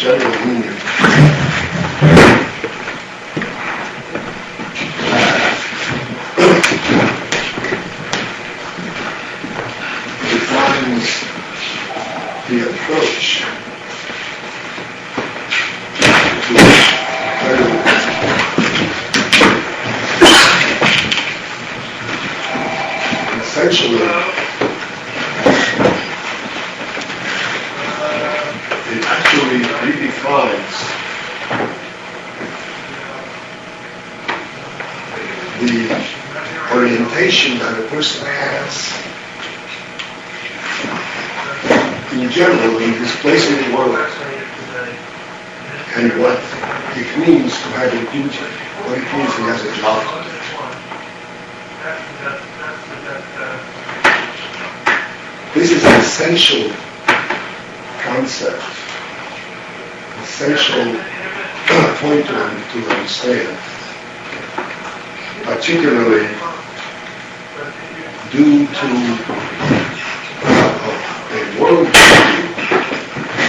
general meaning defines the approach to essentially it actually redefines the orientation that a person has in general in his place in the world and what it means to have a duty, what it means he has a job to do. This is an essential concept, essential point to understand, particularly due to a worldview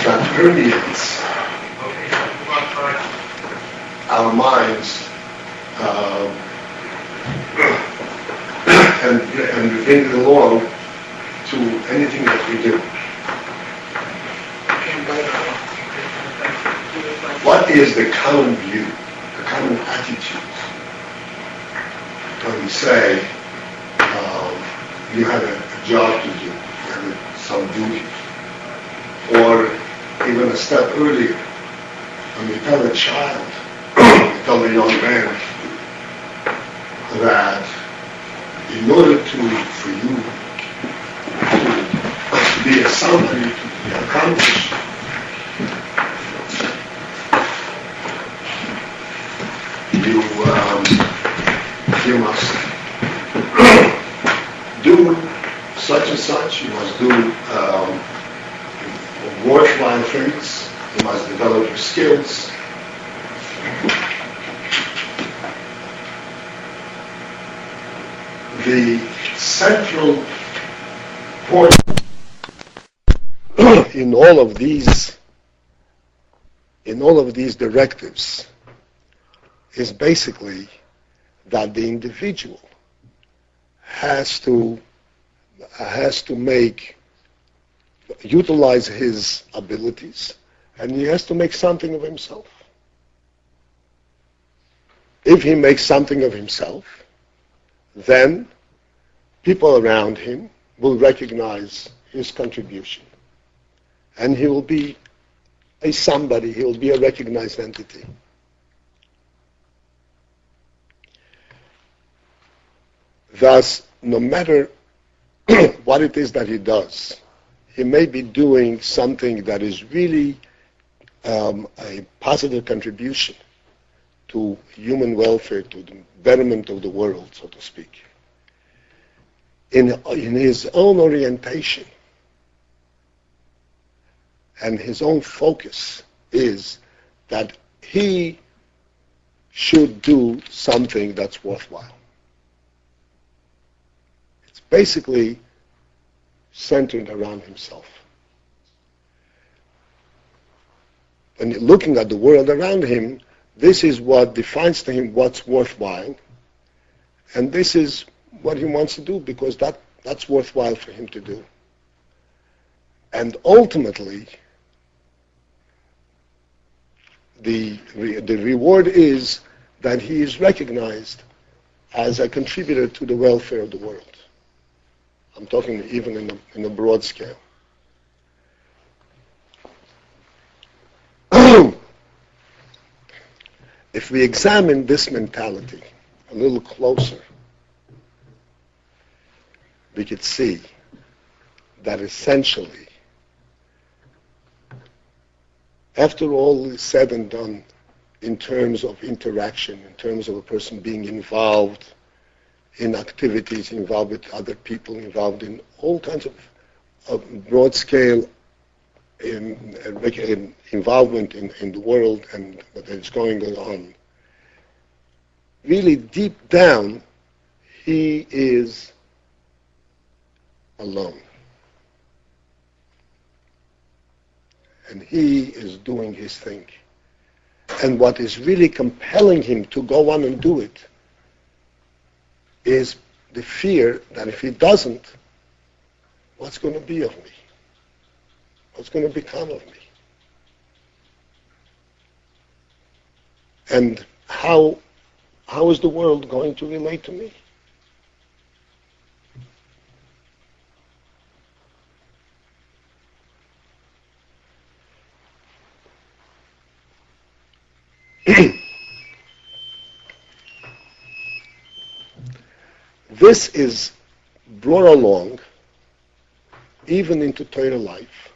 that permeates our minds and bring it along to anything that we do. What is the common view, the common attitude when we say you have a job to do, you have some duty? Or even a step earlier, when we tell a child, we tell a young man that in order for you to be a somebody, to be accomplished, you must do such and such, you must do worthwhile things, you must develop your skills. The central point in all of these directives is basically that the individual has to utilize his abilities, and he has to make something of himself. If he makes something of himself, then people around him will recognize his contribution, and he will be a somebody, he will be a recognized entity. Thus, no matter what it is that he does, he may be doing something that is really a positive contribution to human welfare, to the betterment of the world, so to speak. In his own orientation and his own focus is that he should do something that's worthwhile. It's basically centered around himself. When you're looking at the world around him, this is what defines to him what's worthwhile, and this is what he wants to do because that's worthwhile for him to do. And ultimately, the reward is that he is recognized as a contributor to the welfare of the world. I'm talking even in a broad scale. If we examine this mentality a little closer, we could see that essentially, after all is said and done in terms of interaction, in terms of a person being involved in activities, involved with other people, involved in all kinds of broad-scale involvement in the world and what is going on, really deep down, he is alone. and he is doing his thing. And what is really compelling him to go on and do it is the fear that if he doesn't, what's going to be of me? What's going to become of me? And how is the world going to relate to me? This is brought along even into Torah life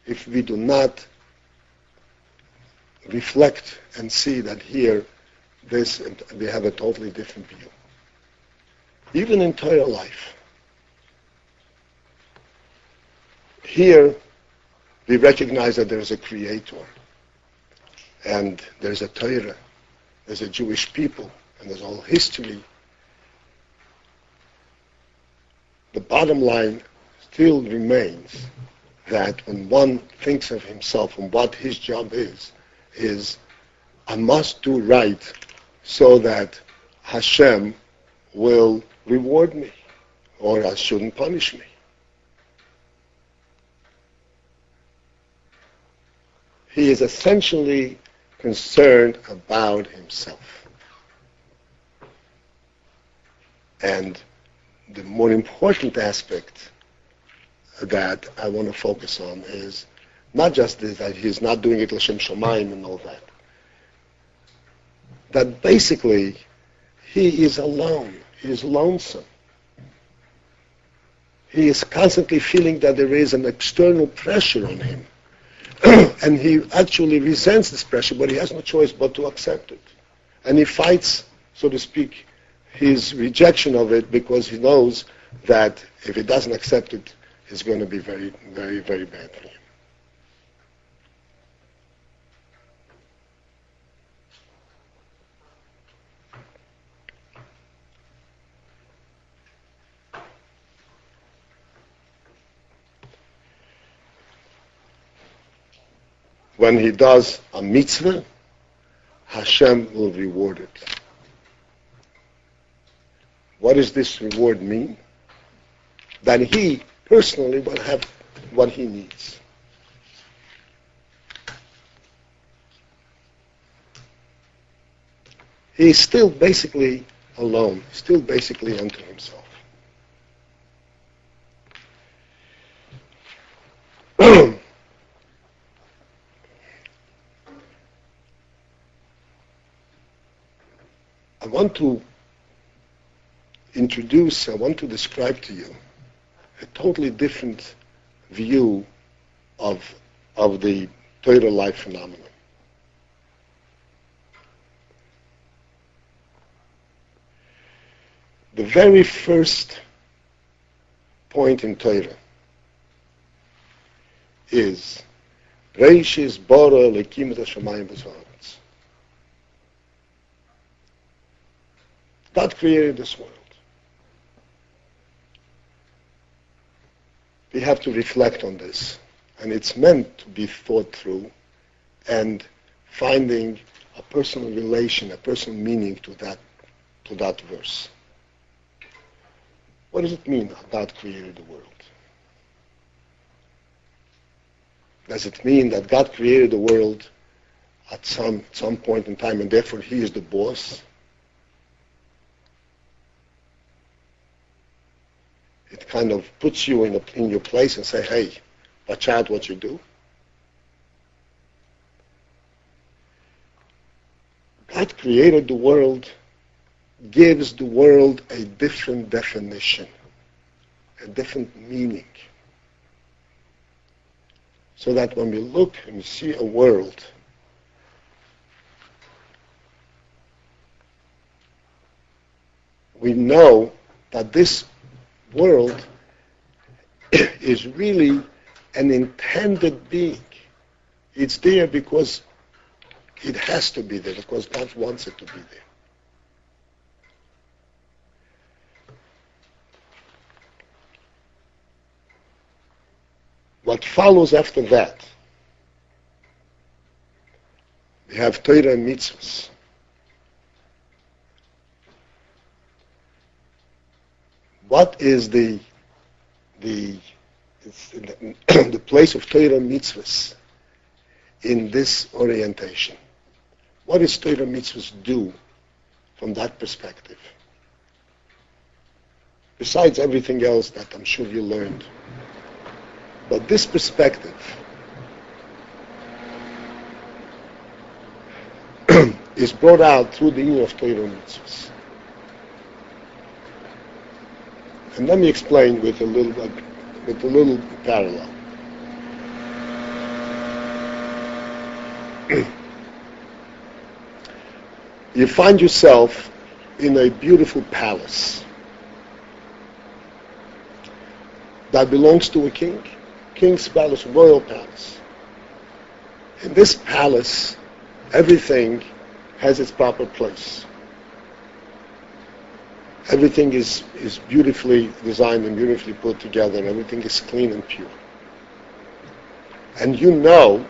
if we do not reflect and see that here we have a totally different view. Even in Torah life, here we recognize that there is a creator and there's a Torah, there's a Jewish people, and there's all history. The bottom line still remains that when one thinks of himself and what his job is I must do right so that Hashem will reward me or I shouldn't punish me. He is essentially concerned about himself. And the more important aspect that I want to focus on is not just this, that he's not doing it l'shem shamayim and all that. That basically he is alone. He is lonesome. He is constantly feeling that there is an external pressure on him. And he actually resents this pressure, but he has no choice but to accept it. And he fights, so to speak, his rejection of it because he knows that if he doesn't accept it, it's going to be very, very, very bad for him. When he does a mitzvah, Hashem will reward it. What does this reward mean? That he personally will have what he needs. He is still basically alone, still basically unto himself. I want to describe to you a totally different view of the Torah life phenomenon. The very first point in Torah is Reishis bara Elokim et hashamayim v'haaretz. God created this world. We have to reflect on this, and it's meant to be thought through and finding a personal relation, a personal meaning to that verse. What does it mean that God created the world? Does it mean that God created the world at some point in time and therefore he is the boss? It kind of puts you in your place and say, hey, watch out what you do. God created the world, gives the world a different definition, a different meaning. So that when we look and we see a world, we know that this world is really an intended being. It's there because it has to be there, because God wants it to be there. What follows after that We have Torah and mitzvahs. What is the place of Torah and mitzvahs in this orientation? What does Torah and mitzvahs do from that perspective? Besides everything else that I'm sure you learned. But this perspective is brought out through the union of Torah and mitzvahs. And let me explain with a little parallel. You find yourself in a beautiful palace that belongs to a king, king's palace, royal palace. In this palace, everything has its proper place. Everything is beautifully designed and beautifully put together, and everything is clean and pure. And you know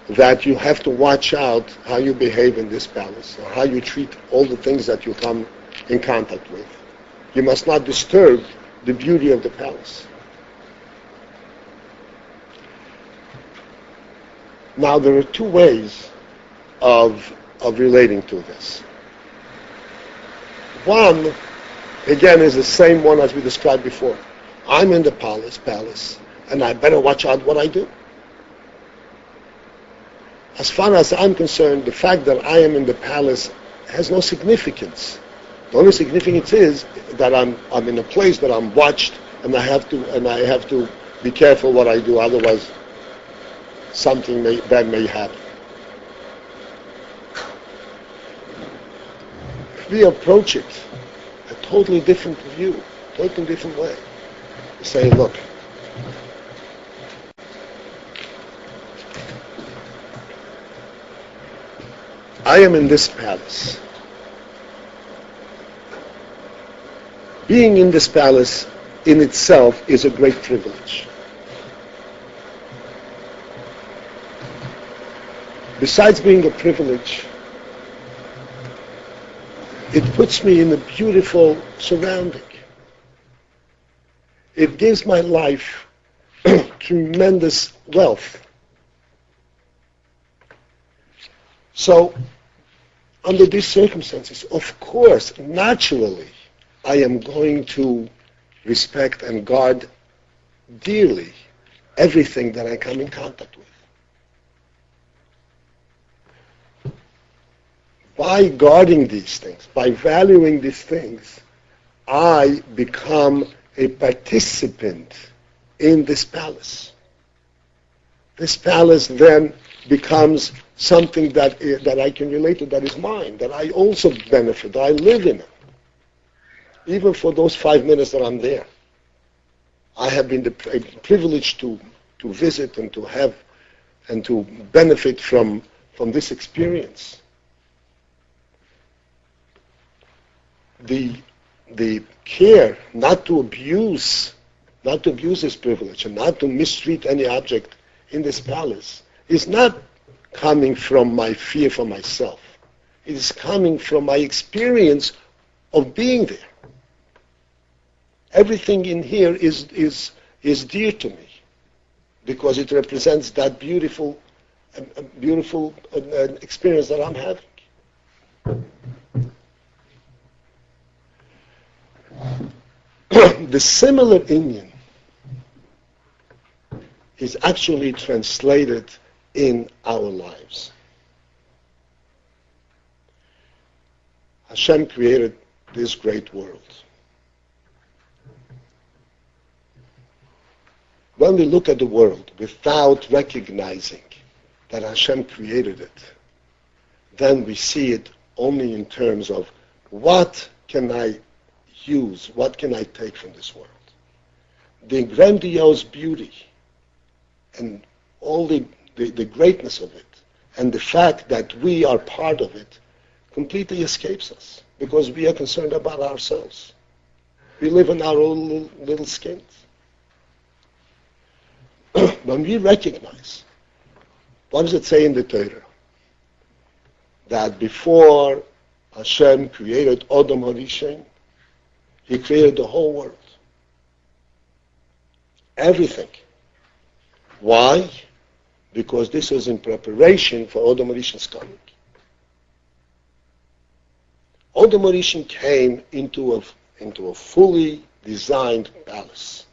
that you have to watch out how you behave in this palace, or how you treat all the things that you come in contact with. You must not disturb the beauty of the palace. Now, there are two ways of relating to this. One, again, is the same one as we described before. I'm in the palace, and I better watch out what I do. As far as I'm concerned, the fact that I am in the palace has no significance. The only significance is that I'm in a place that I'm watched, and I have to be careful what I do, otherwise something bad may happen. We approach it a totally different view, totally different way. We say, look, I am in this palace. Being in this palace in itself is a great privilege. Besides being a privilege, it puts me in a beautiful surrounding. It gives my life tremendous wealth. So, under these circumstances, of course, naturally, I am going to respect and guard dearly everything that I come in contact with. By guarding these things, by valuing these things, I become a participant in this palace. This palace then becomes something that I can relate to, that is mine, that I also benefit, that I live in it. Even for those 5 minutes that I'm there. I have been privileged to visit and to have and to benefit from this experience. The care not to abuse this privilege and not to mistreat any object in this palace is not coming from my fear for myself. It is coming from my experience of being there. Everything in here is dear to me because it represents that beautiful experience that I'm having. The similar Indian is actually translated in our lives. Hashem created this great world. When we look at the world without recognizing that Hashem created it, then we see it only in terms of what can I use, what can I take from this world? The grandiose beauty and all the greatness of it and the fact that we are part of it completely escapes us because we are concerned about ourselves. We live in our own little skins. When we recognize What does it say in the Torah? That before Hashem created Adam HaRishon, He created the whole world. Everything. Why? Because this was in preparation for Adam HaRishon's coming. Adam HaRishon came into a fully designed palace.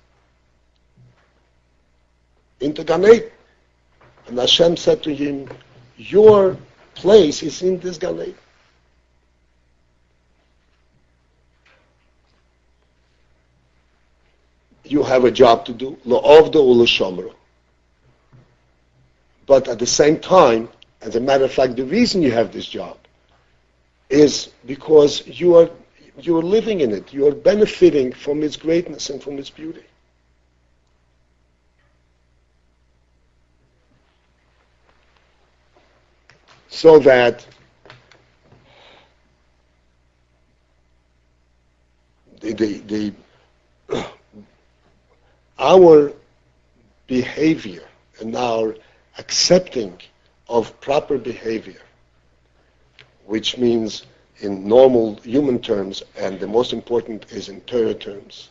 Into Gan Eden. And Hashem said to him, your place is in this Gan Eden. You have a job to do, la'avda u'l'shamra. But at the same time, as a matter of fact, the reason you have this job is because you are living in it. You are benefiting from its greatness and from its beauty. So that our behavior and our accepting of proper behavior, which means in normal human terms, and the most important is in Torah terms,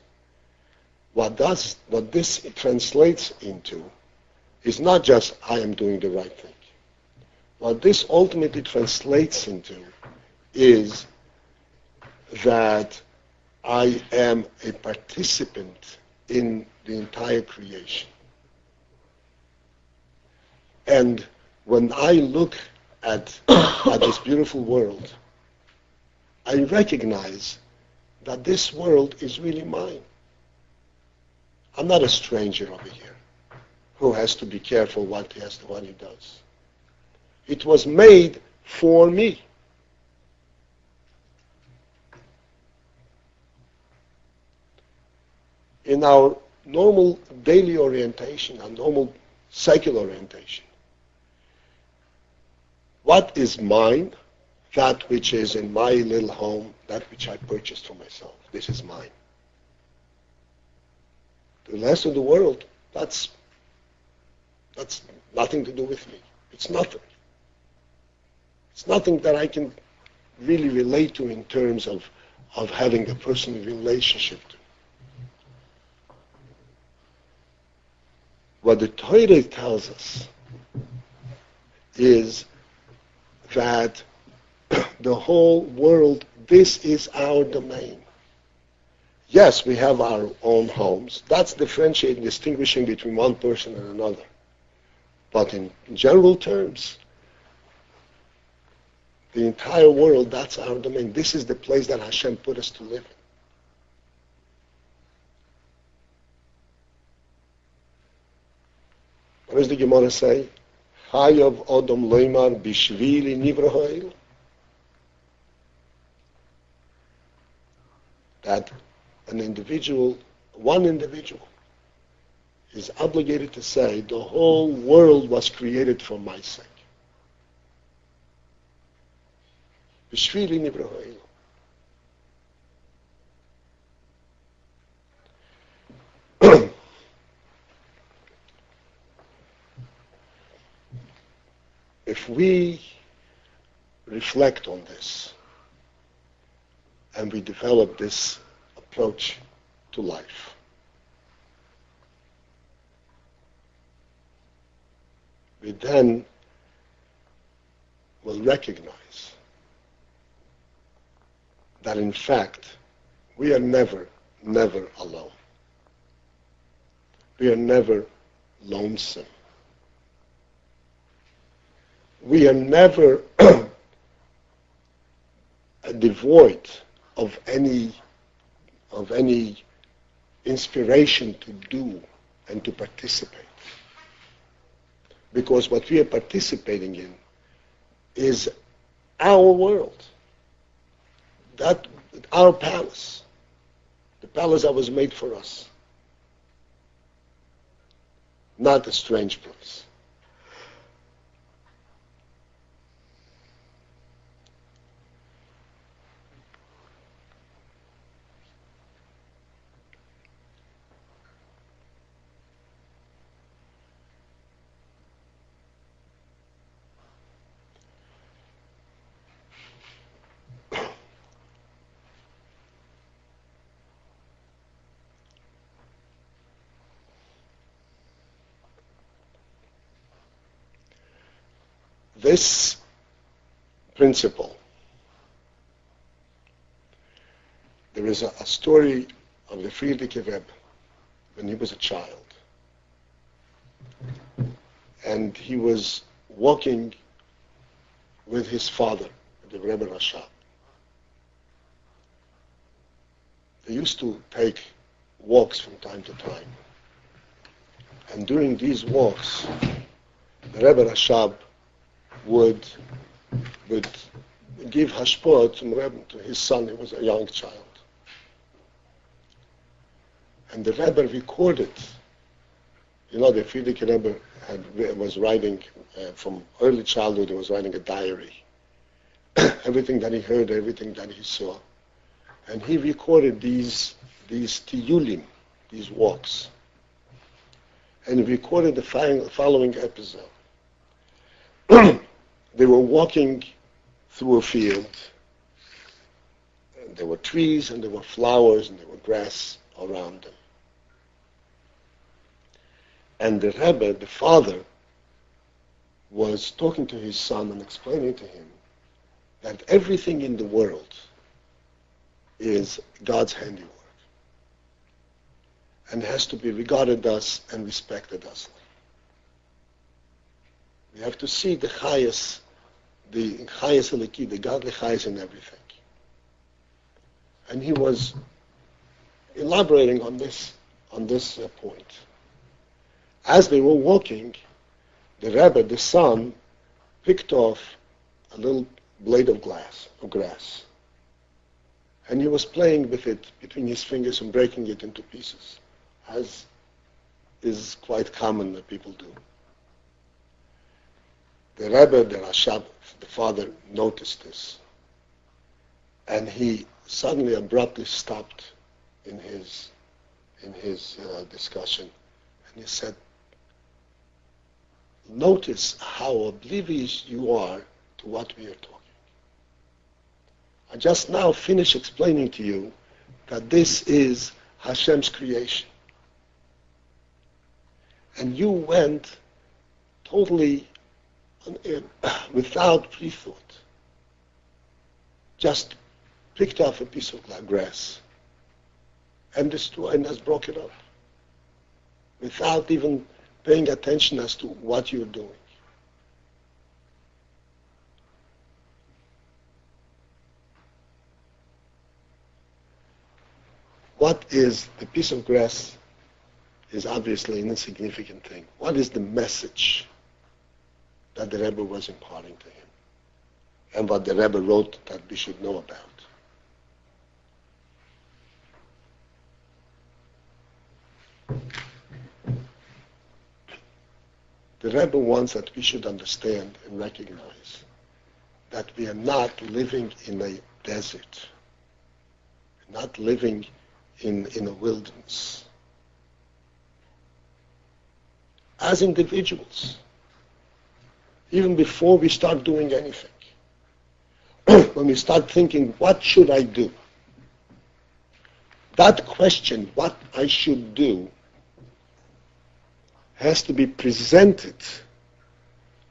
what this translates into is not just I am doing the right thing. What this ultimately translates into is that I am a participant in the entire creation. And when I look at this beautiful world, I recognize that this world is really mine. I'm not a stranger over here who has to be careful what he does. It was made for me. In our normal daily orientation, our normal secular orientation, what is mine? That which is in my little home, that which I purchased for myself. This is mine. The rest of the world, that's nothing to do with me. It's nothing. It's nothing that I can really relate to in terms of having a personal relationship to. What the Torah tells us is that the whole world, this is our domain. Yes, we have our own homes. That's differentiating, distinguishing between one person and another. But in general terms, the entire world, that's our domain. This is the place that Hashem put us to live in. What does the Gemara say? Chayav Adam Loimar Bishvili Nivra Ha'el. That one individual, is obligated to say, the whole world was created for my sake. Bishvili Nivra Ha'el. If we reflect on this and we develop this approach to life, we then will recognize that in fact we are never alone. We are never lonesome. We are never devoid of any inspiration to do and to participate. Because what we are participating in is our world, that our palace, the palace that was made for us, not a strange place. This principle, there is a story of the Frierdiker Rebbe when he was a child. And he was walking with his father, the Rebbe Rashab. They used to take walks from time to time. And during these walks, the Rebbe Rashab would give hashpah to his son. He was a young child. And the Rebbe recorded, the Frierdiker Rebbe was writing, from early childhood, he was writing a diary. Everything that he heard, everything that he saw. And he recorded these tiyulim, these walks. And he recorded the following episode. They were walking through a field. And there were trees, and there were flowers, and there were grass around them. And the Rebbe, the father, was talking to his son and explaining to him that everything in the world is God's handiwork and has to be regarded thus and respected thusly. We have to see the chayas, the chayas eliki, the godly chayas in everything. And he was elaborating on this point. As they were walking, the Rebbe, the son, picked off a little blade of grass. And he was playing with it between his fingers and breaking it into pieces, as is quite common that people do. The Rebbe, the Rashab, the father, noticed this. And he suddenly abruptly stopped in his discussion. And he said, notice how oblivious you are to what we are talking. I just now finished explaining to you that this is Hashem's creation. And you went totally without pre-thought. Just picked off a piece of grass and destroyed and just broke it up without even paying attention as to what you're doing. What is the piece of grass is obviously an insignificant thing. What is the message that the Rebbe was imparting to him? And what the Rebbe wrote that we should know about? The Rebbe wants that we should understand and recognize that we are not living in a desert, not living in a wilderness. As individuals, even before we start doing anything, when we start thinking, what should I do? That question, what I should do, has to be presented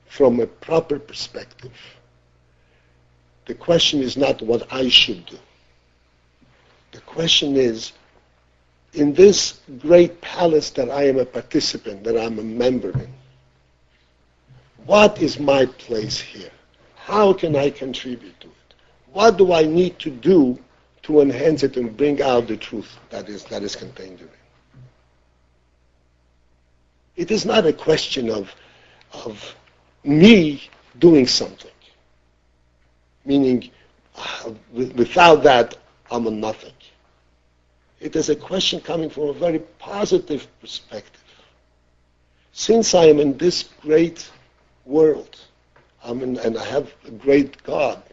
from a proper perspective. The question is not what I should do. The question is, in this great palace that I am a participant, that I'm a member in, what is my place here? How can I contribute to it? What do I need to do to enhance it and bring out the truth that is contained in it? It is not a question of me doing something, meaning without that I'm a nothing. It is a question coming from a very positive perspective. Since I am in this great world, and I have a great God,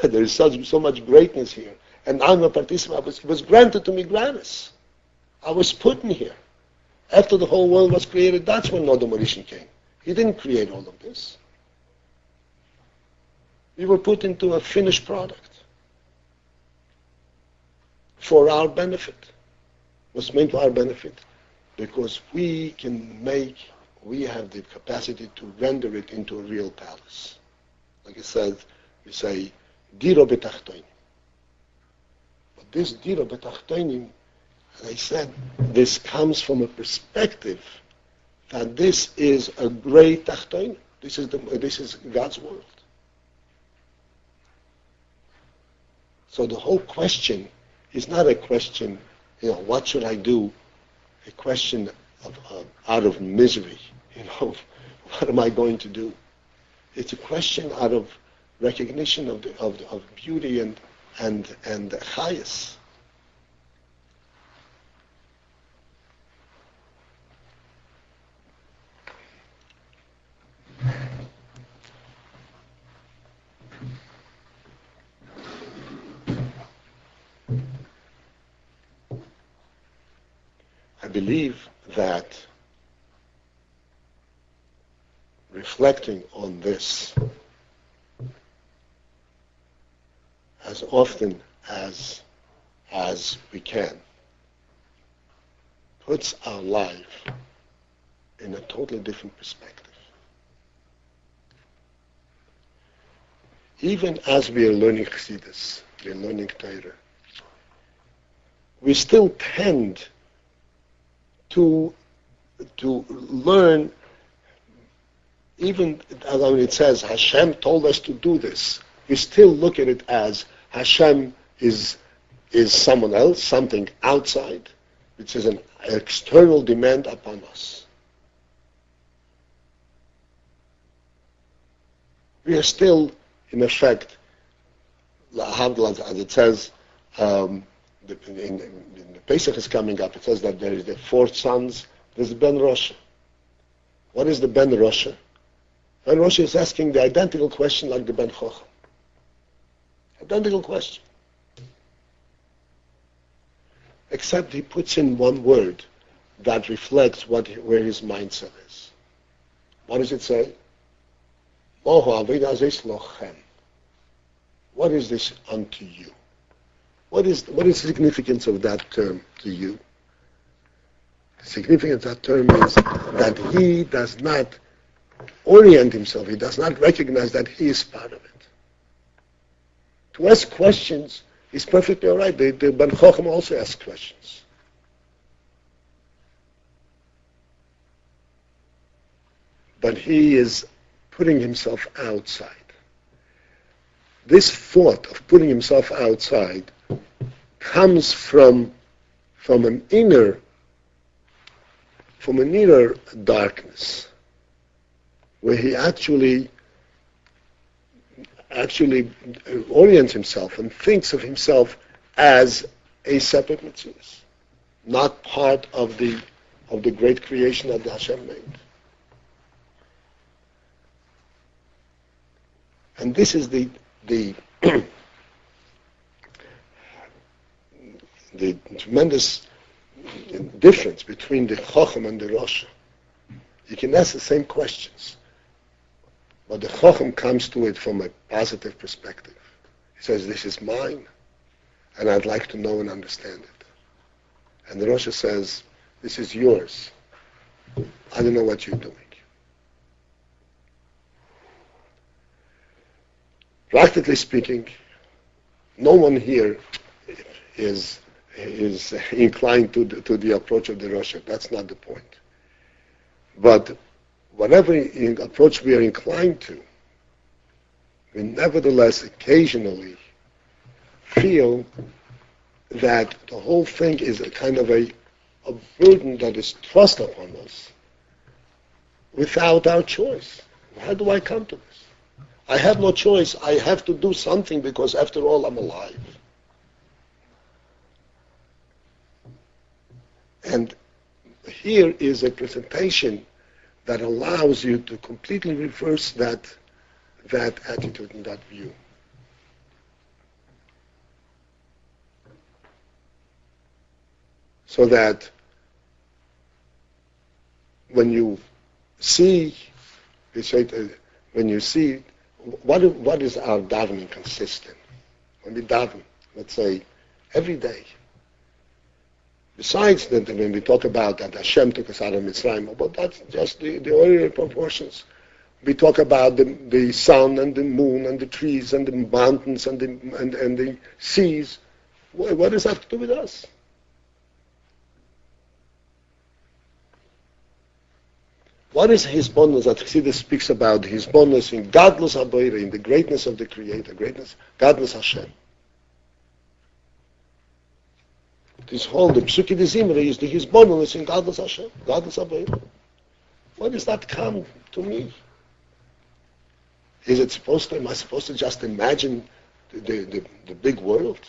there is so much greatness here, and I'm a participant. It was granted to me gratis. I was put in here. After the whole world was created, that's when Nodom Arishan came. He didn't create all of this. We were put into a finished product for our benefit. It was meant for our benefit because we have the capacity to render it into a real palace. Like it says, we say, Diro betachtoinim. But this Diro betachtoinim, as I said, this comes from a perspective that this is a great tachtoinim. This is God's world. So the whole question is not a question, what should I do? A question of out of misery, what am I going to do? It's a question out of recognition of beauty and chayas. I believe that reflecting on this as often as we can puts our life in a totally different perspective. Even as we are learning Chassidus, we are learning Torah, we still tend to learn, even when it says Hashem told us to do this, we still look at it as Hashem is someone else, something outside, which is an external demand upon us. We are still, in effect, as it says, the Pesach is coming up. It says that there is the 4 sons. There's Ben Rosha. What is the Ben Rosha? Ben Rosha is asking the identical question like the Ben Chocham. Identical question. Except he puts in one word that reflects where his mindset is. What does it say? What is this unto you? What is the significance of that term to you? The significance of that term is that he does not orient himself, he does not recognize that he is part of it. To ask questions is perfectly all right. The Ben Chocham also asks questions. But he is putting himself outside. This thought of putting himself outside comes from an inner darkness, where he actually orients himself and thinks of himself as a separate mitzvah, not part of the great creation that Hashem made. And this is the tremendous difference between the Chocham and the Rosh. You can ask the same questions, but the Chocham comes to it from a positive perspective. He says, this is mine, and I'd like to know and understand it. And the Rosh says, this is yours. I don't know what you're doing. Practically speaking, no one here is inclined to the approach of the Rosh. That's not the point. But whatever approach we are inclined to, we nevertheless occasionally feel that the whole thing is a kind of a burden that is thrust upon us without our choice. How do I come to this? I have no choice. I have to do something because after all I'm alive. And here is a presentation that allows you to completely reverse that attitude and that view. So that when you see, what is our davening consist in? When we daven, let's say, every day. Besides that, when we talk about that Hashem took us out of Mitzrayim, but that's just the ordinary proportions. We talk about the sun and the moon and the trees and the mountains and the seas. What does that have to do with us? What is his bonus that Chassidus speaks about? His bonus in godless Haboira, in the greatness of the Creator, godless Hashem. This whole, the Psuki de Zimri is his bonus in godless Hashem, godless Haboira. What does that come to me? Am I supposed to just imagine the big world?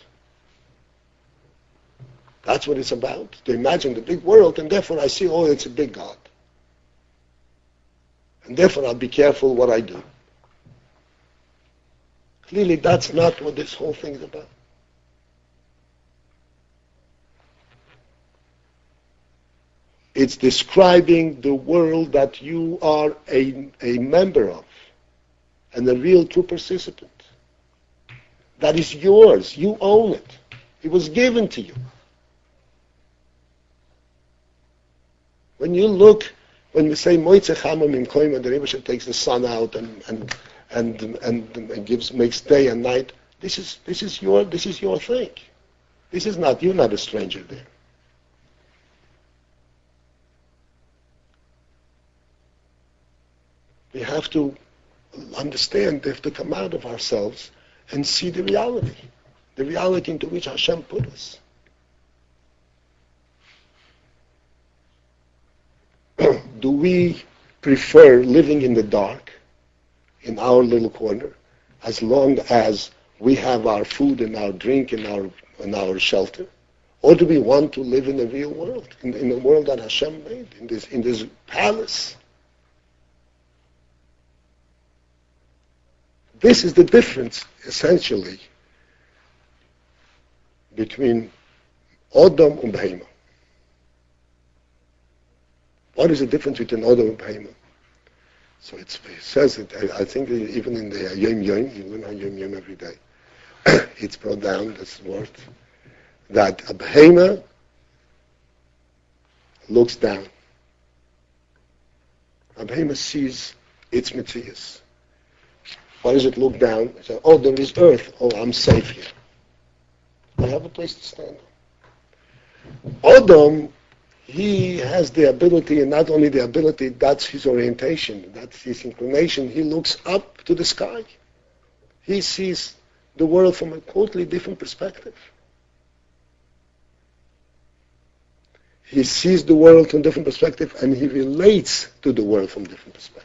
That's what it's about, to imagine the big world, and therefore I see, it's a big God. And therefore I'll be careful what I do. Clearly that's not what this whole thing is about. It's describing the world that you are a member of and a real true participant. That is yours. You own it. It was given to you. When we say Moitze Chama Mim Koima, the Rebbe takes the sun out and makes day and night. This is your thing. You're not a stranger there. We have to understand, we have to come out of ourselves and see the reality into which Hashem put us. Do we prefer living in the dark, in our little corner, as long as we have our food and our drink and our shelter? Or do we want to live in the real world, in the world that Hashem made, in this palace? This is the difference, essentially, between Odom and Behemah. What is the difference between Odom and Behemah? So it says it, I think even in the Yom Yom, you learn Yom Yom every day, it's brought down, this word, that a Behemah looks down. A Behemah sees its Metzias. Why does it look down? It says, there is earth. I'm safe here. I have a place to stand on. Odom, he has the ability, and not only the ability, that's his orientation, that's his inclination. He looks up to the sky. He sees the world from a totally different perspective. He sees the world from a different perspective, and he relates to the world from a different perspective.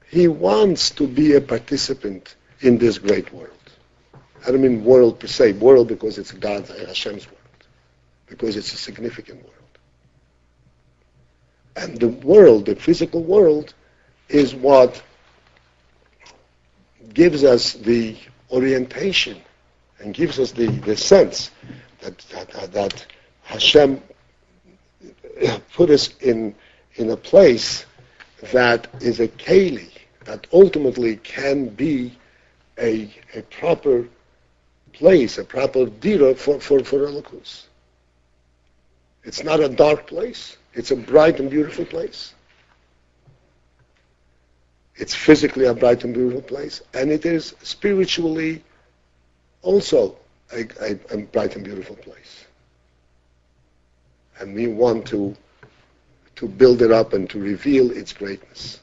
He wants to be a participant in this great world. I don't mean world per se, world because it's God's, Hashem's world, because it's a significant world. And the world, the physical world, is what gives us the orientation and gives us the sense that Hashem put us in a place that is a keli, that ultimately can be a proper place, a proper dira for Elokus. It's not a dark place. It's a bright and beautiful place. It's physically a bright and beautiful place, and it is spiritually also a bright and beautiful place. And we want to build it up and to reveal its greatness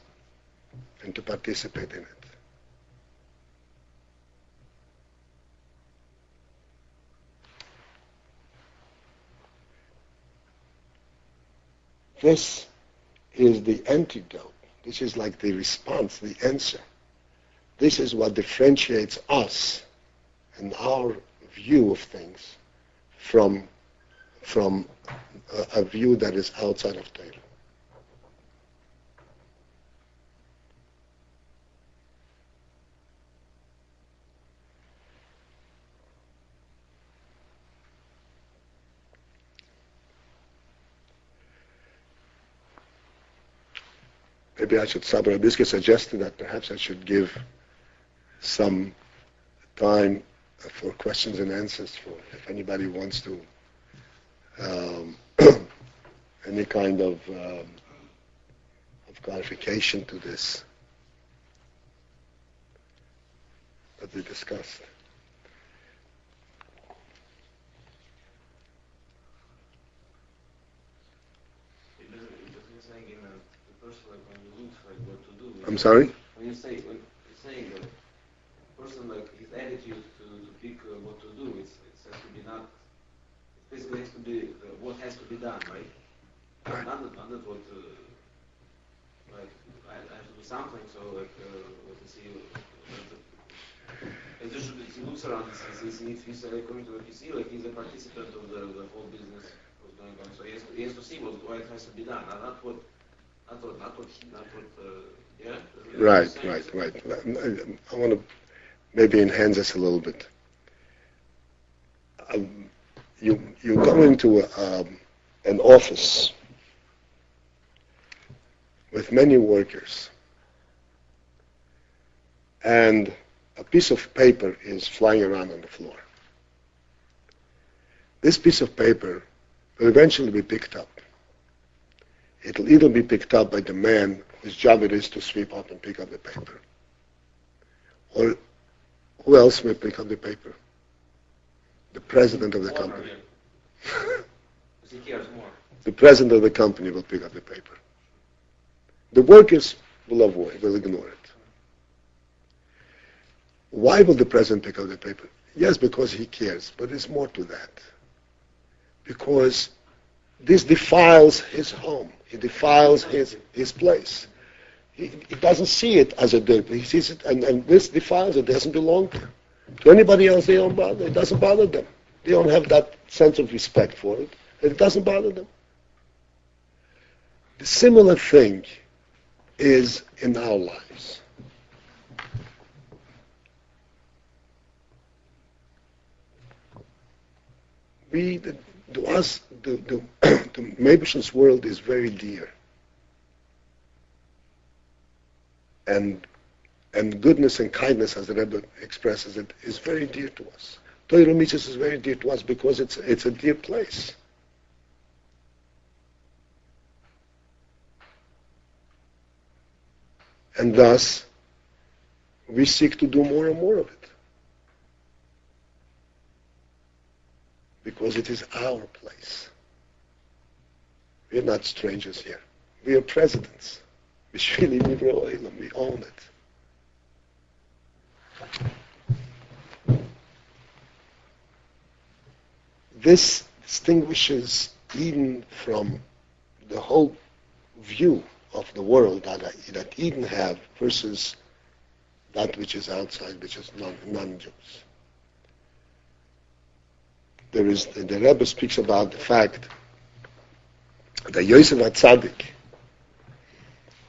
and to participate in it. This is the antidote. This is like the response, the answer. This is what differentiates us and our view of things from a view that is outside of Torah. Maybe I should, Sabra Abiska suggested that perhaps I should give some time for questions and answers if anybody wants to, any any kind of clarification to this that we discussed. I'm sorry? When you're saying that a person, like, his attitude to pick what to do, it has to be not, it basically has to be what has to be done, right? Right. Not that what, like, I have to do something, so, like, what you see, as you should look around, he's according to what you see, like, he's a participant of the whole business what's going on, so he has to see what has to be done, not what, yeah? Right. I want to maybe enhance this a little bit. You go into an office with many workers, and a piece of paper is flying around on the floor. This piece of paper will eventually be picked up. It'll either be picked up by the man whose job it is to sweep up and pick up the paper, or who else may pick up the paper? The president of the company. He cares more. The president of the company will pick up the paper. The workers will ignore it. Why will the president pick up the paper? Yes, because he cares, but there's more to that. Because this defiles his home. It defiles his place. He doesn't see it as a dirt. He sees it, and this defiles it. It doesn't belong to him. To anybody else, they don't bother. It doesn't bother them. They don't have that sense of respect for it. It doesn't bother them. The similar thing is in our lives. To us, the Mebushin's world is very dear. And goodness and kindness, as the Rebbe expresses it, is very dear to us. Torah Mitzvahs is very dear to us because it's a dear place. And thus, we seek to do more and more of it. Because it is our place. We are not strangers here. We are presidents. We own it. This distinguishes Eden from the whole view of the world that Eden have versus that which is outside, which is non-Jews. The Rebbe speaks about the fact that Yosef HaTzadik,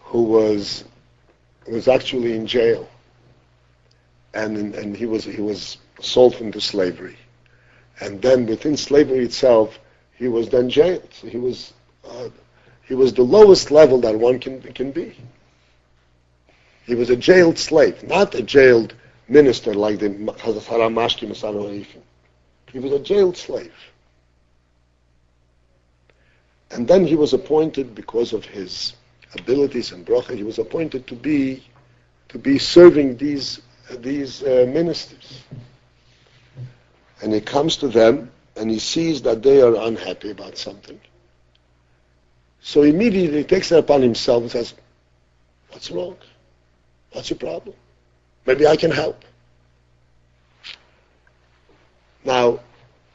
who was actually in jail, and he was sold into slavery, and then within slavery itself, he was then jailed. So he was the lowest level that one can be. He was a jailed slave, not a jailed minister like the Haramashki Masaro. He was a jailed slave. And then he was appointed, because of his abilities and bracha, he was appointed to be serving these ministers. And he comes to them and he sees that they are unhappy about something. So immediately he takes it upon himself and says, "What's wrong? What's your problem? Maybe I can help." Now,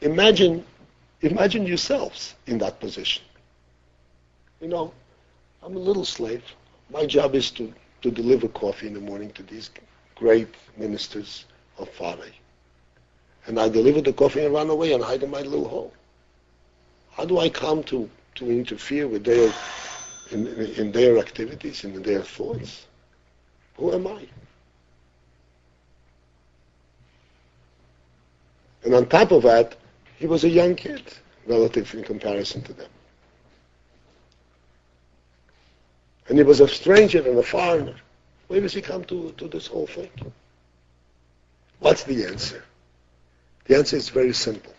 imagine yourselves in that position. You know, I'm a little slave. My job is to deliver coffee in the morning to these great ministers of Farai. And I deliver the coffee and run away and hide in my little hole. How do I come to interfere with in their activities, in their thoughts? Who am I? And on top of that, he was a young kid, relative in comparison to them. And he was a stranger and a foreigner. Where does he come to this whole thing? What's the answer? The answer is very simple.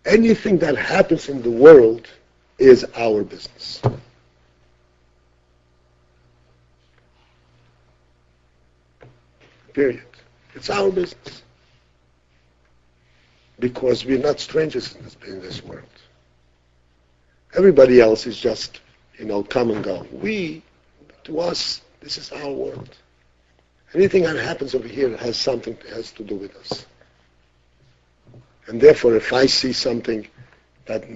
Anything that happens in the world is our business. Period. It's our business. Because we're not strangers in this world. Everybody else is just, come and go. To us, this is our world. Anything that happens over here has to do with us. And therefore, if I see something that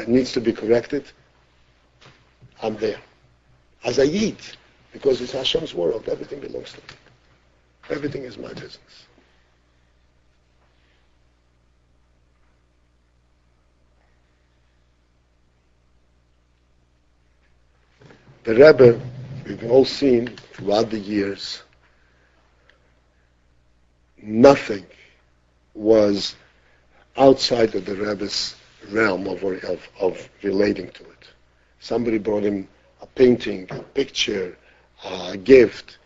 needs to be corrected, I'm there. As I eat, because it's Hashem's world, everything belongs to me. Everything is my business. The Rebbe, we've all seen throughout the years, nothing was outside of the Rebbe's realm of relating to it. Somebody brought him a painting, a picture, a gift,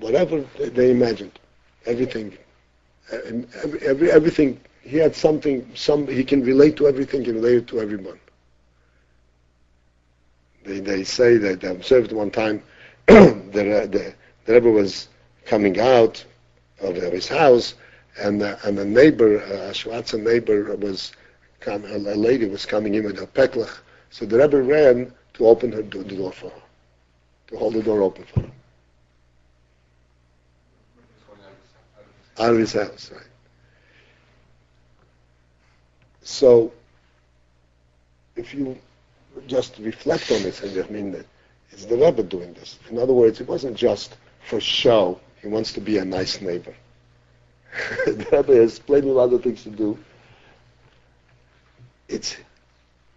whatever they imagined. Everything. Everything. He had something. He can relate to everything. He related to everyone. They say that they observed one time the Rebbe was coming out of his house, and a neighbor, a Schwarzer neighbor, a lady was coming in with her peklach. So the Rebbe ran to open the door for her, to hold the door open for her. Out of his house, right. So, if you just reflect on this, and I mean that it's the Rebbe doing this. In other words, it wasn't just for show. He wants to be a nice neighbor. The Rebbe has plenty of other things to do. It's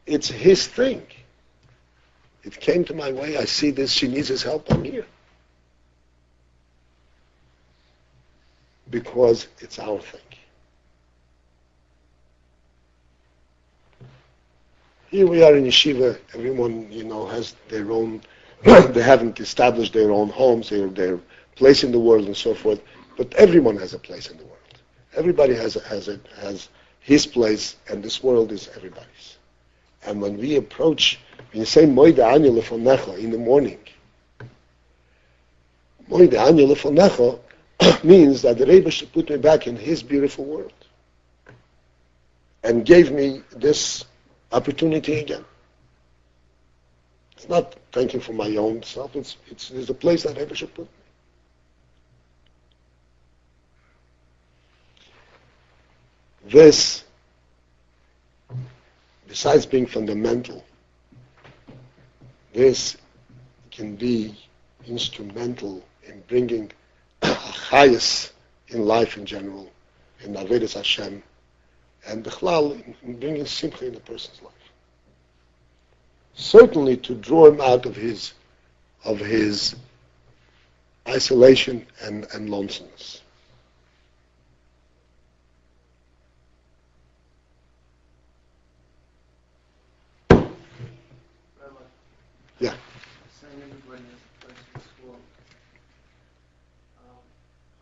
his thing. It came to my way. I see this. She needs his help. I'm here. Because it's our thing. Here we are in yeshiva. Everyone, has their own. They haven't established their own homes, their place in the world, and so forth. But everyone has a place in the world. Everybody has his place, and this world is everybody's. And when we approach, when you say Moide Anya Lefonecha in the morning, Moide Anya Lefonecha means that the Rebbe should put me back in his beautiful world, and gave me this opportunity again. It's not thanking for my own self. It's a place that Rebbe should put me. This, besides being fundamental, this can be instrumental in bringing a highest in life in general, in Avodas Hashem, and Bechlal, in bringing simcha in a person's life. Certainly to draw him out of his isolation and lonesomeness. Yeah. Saying everybody has a place in this world. I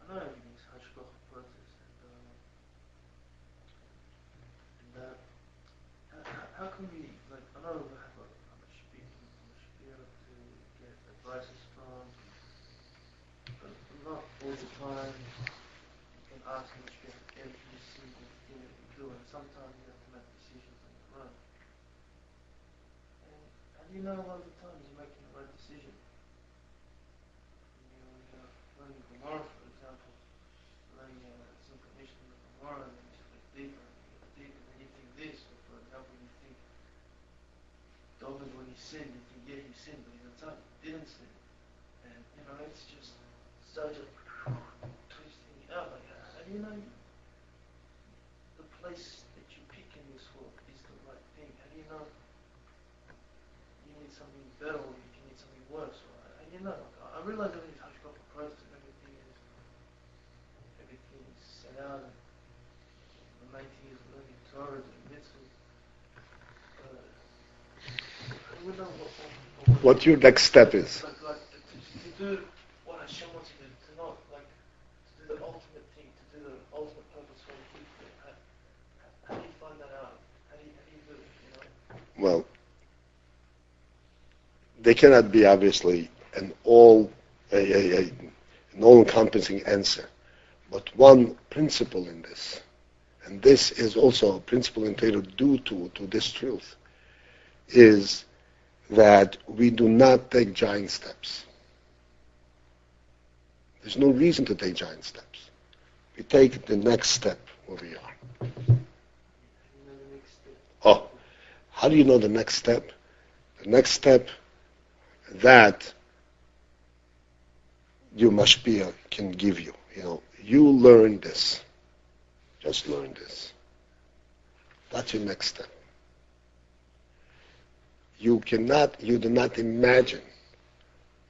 know everything's hashgacha process, and how can we, like, I know we have a shpira to get advices from, but not all the time. You can ask the shpira every single thing that you do, and sometimes you have to make decisions on your own. And how do you know a lot of the time you're making the right decision? You're learning Gemara, for example, learning some condition of Gemara, and then you just get deeper and deeper, and then you think this, or for example, you think David, when he sinned, you think, yeah, he sinned, but in the time he didn't sin. And, it's just such a twisting out. Like, how do you know the place that you pick in this world is the right thing? How do you know you need something better or you need something worse? Or, how do you know? Like, I realize everything's hashgacha process and everything is set out, and the main thing is learning Torah and mitzvahs. I don't know What your next step is. Like to do what Hashem wants you to do, to not, like, to do the ultimate thing, to do the ultimate purpose for the people. How do you find that out? How do you do it? Well, they cannot be obviously an all-encompassing answer. But one principle in this, and this is also a principle in Torah due to this truth, is that we do not take giant steps. There's no reason to take giant steps. We take the next step where we are. Oh, how do you know the next step? The next step that your mashpia can give you. You learn this. Just learn this. That's your next step. You do not imagine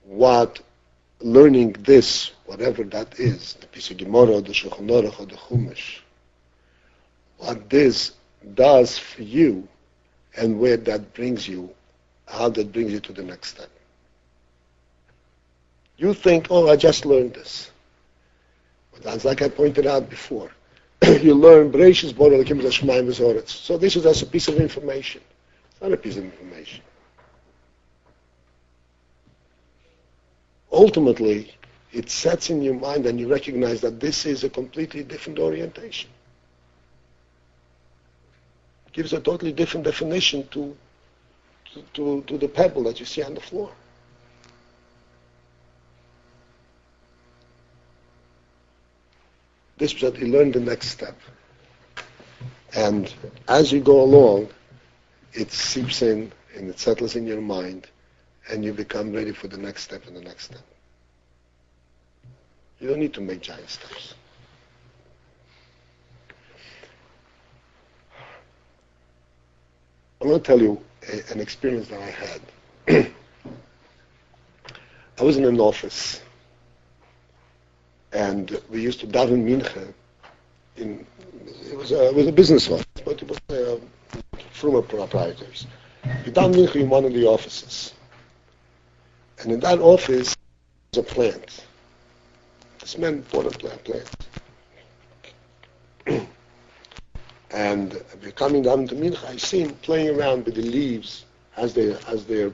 what learning this, whatever that is, the piece of Gemara, the Shulchan Aruch, or the Chumash, what this does for you and where that brings you, how that brings you to the next step. You think, oh, I just learned this. But as like I pointed out before, you learn Bereshis Bara Elokim Hashemayim v'Zoretz. So this is just a piece of information. It's not a piece of information. Ultimately, it sets in your mind and you recognize that this is a completely different orientation. It gives a totally different definition to the pebble that you see on the floor. This was that you learn the next step. And as you go along, it seeps in and it settles in your mind and you become ready for the next step and the next step. You don't need to make giant steps. I'm going to tell you an experience that I had. I was in an office and we used to daven mincha. It was a business office, but it was from a proprietors. We daven mincha in one of the offices, and in that office was a plant. This man bought a plant, and we're coming down to mincha. I see him playing around with the leaves as they're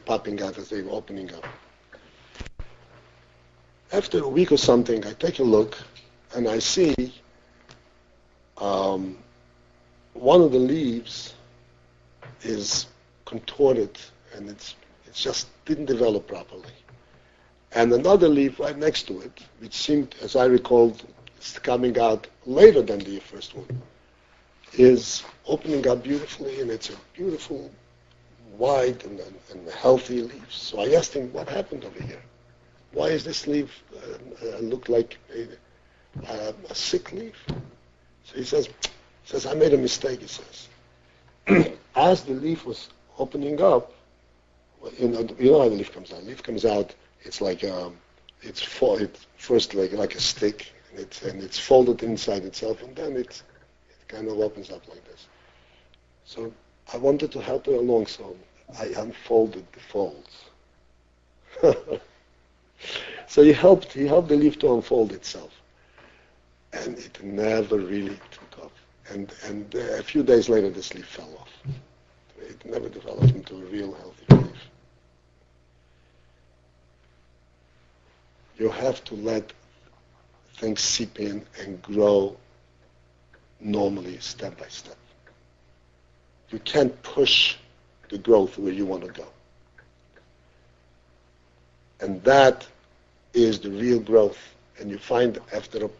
popping out, as they're opening up. After a week or something, I take a look, and I see one of the leaves is contorted, and it just didn't develop properly. And another leaf right next to it, which seemed, as I recalled, it's coming out later than the first one, is opening up beautifully, and it's a beautiful, wide, and healthy leaf. So I asked him, what happened over here? Why is this leaf look like a sick leaf? So he says, I made a mistake, he says. As the leaf was opening up, you know how the leaf comes out. The leaf comes out, it's like, it's first like a stick, and it's folded inside itself, and then it kind of opens up like this. So I wanted to help her along, so I unfolded the folds. So he helped the leaf to unfold itself, and it never really took off. And a few days later, this leaf fell off. It never developed into a real healthy leaf. You have to let things seep in and grow normally, step by step. You can't push the growth where you want to go. And that is the real growth. And you find after a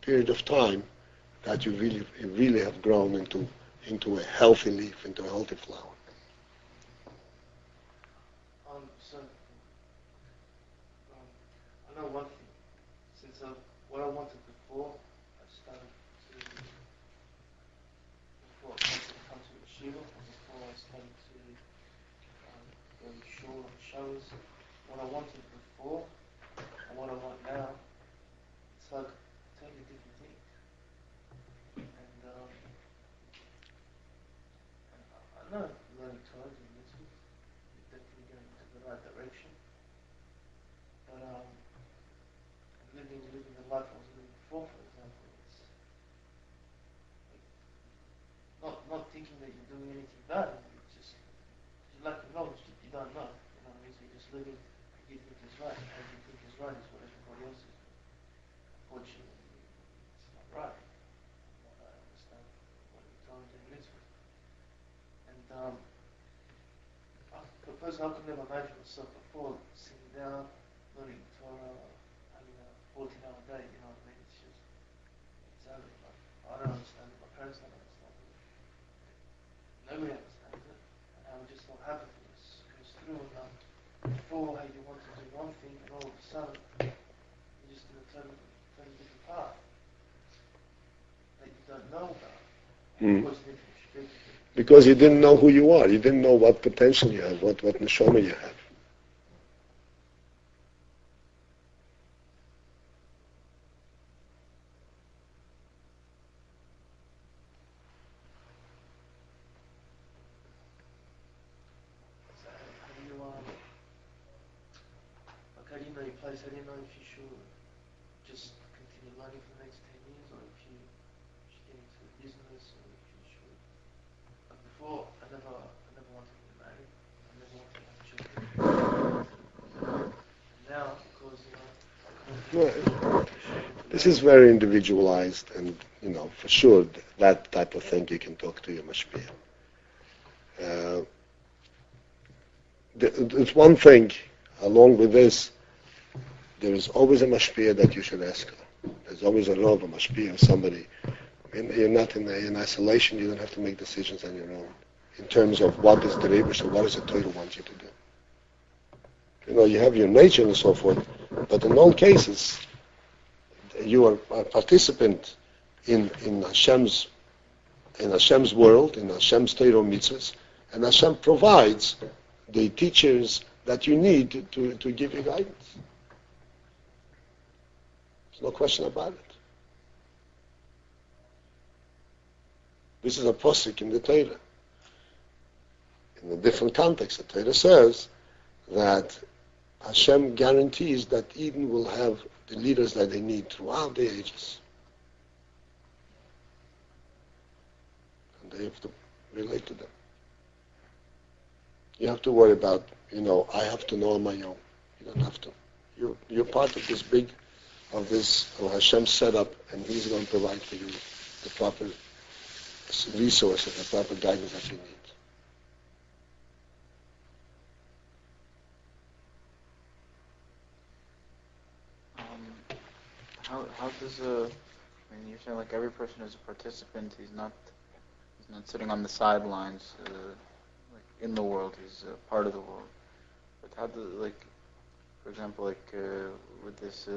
period of time that you really have grown into a healthy leaf, into a healthy flower. I know one thing. Since what I wanted before, before I started to come to yeshiva, before I started to go to shul and showers, what I wanted before and what I want now, it's like totally different things. And I know learning Torah and mitzvahs, you're definitely going into the right direction. But living the life I was living before, for example, it's like not thinking that you're doing anything bad. It's just living how you think is right. How you think is right is what everybody else is doing. Unfortunately, it's not right. From what I understand, what we're told in mitzvah. And I could never imagine myself before sitting down, learning Torah, having a 14-hour day, you know what I mean? It's just, it's out of like, I don't understand it, my parents don't understand it, nobody understands it, and how it just all happens, it just goes through, and before how you want to do one thing, and all of a sudden, you're just in a totally different path, that you don't know about, because you need to Because you didn't know who you are. You didn't know what potential you have, what neshama you have. So how do you, like how do you know your place? How do you know if you should just continue learning for the next 10 years, or if you should get into business, or if you should, like before, I never wanted to get married. I never wanted to have children. And now, because, Well, this is very individualized, and for sure, that type of thing you can talk to your mashpia. There's one thing, along with this, there is always a mashpia that you should ask her. There's always a rov, a mashpia, somebody. You're not in isolation. You don't have to make decisions on your own in terms of what is the Rebbe or what is the Torah wants you to do. You have your nature and so forth, but in all cases, you are a participant in Hashem's world, in Hashem's Torah mitzvahs, and Hashem provides the teachers that you need to give you guidance. There's no question about it. This is a posik in the Torah. In a different context, the Torah says that Hashem guarantees that Eden will have the leaders that they need throughout the ages. And they have to relate to them. You have to worry about, I have to know on my own. You don't have to. You're part of this of Hashem's setup, and He's going to provide for you the proper resources, the proper guidance that you need. How does you're saying like every person is a participant. He's not sitting on the sidelines, like in the world. He's a part of the world. But how does for example, with this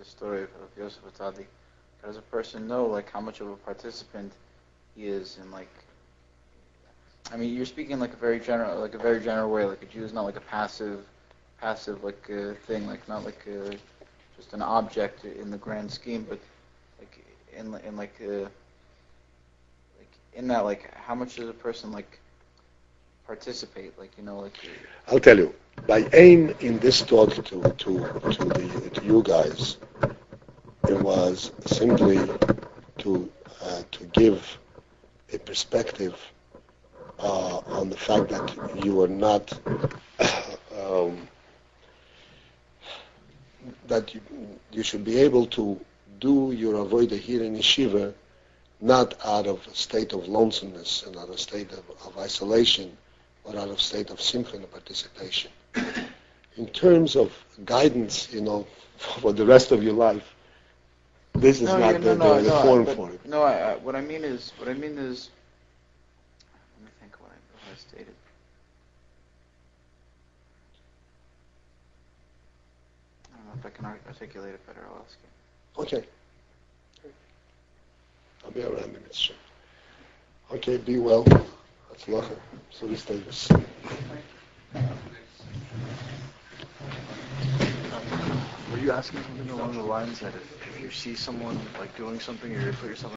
story of Yosef Atzadik, how does a person know how much of a participant he is, and you're speaking a very general way. Like a Jew is not like a passive thing, not just an object in the grand scheme, but in that how much does a person participate? I'll tell you. My aim in this talk to you guys, it was simply to give a perspective on the fact that you are not that you should be able to do your avodah here in yeshiva, not out of a state of lonesomeness and out of a state of isolation, but out of a state of simcha and participation. In terms of guidance, for the rest of your life, this is not the forum for it. No, what I mean is, let me think what I stated. I don't know if I can articulate it better. I'll ask you. Okay. I'll be around in a minute. Okay, be well. Hatzlacha. So this status. Were you asking something along the lines that if you see someone doing something, or you put yourself